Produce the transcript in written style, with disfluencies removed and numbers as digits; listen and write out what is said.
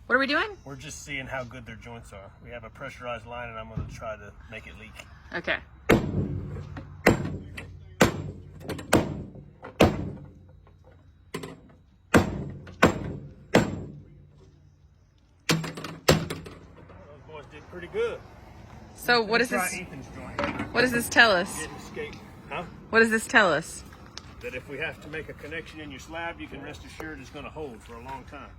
What are we doing? We're just seeing how good their joints are. We have a pressurized line and I'm going to try to make it leak. Okay. Those boys did pretty good. So what is Try this? Ethan's joint. What does this tell us? Didn't escape. Huh? What does this tell us? That if we have to make a connection in your slab, you can rest assured it's going to hold for a long time.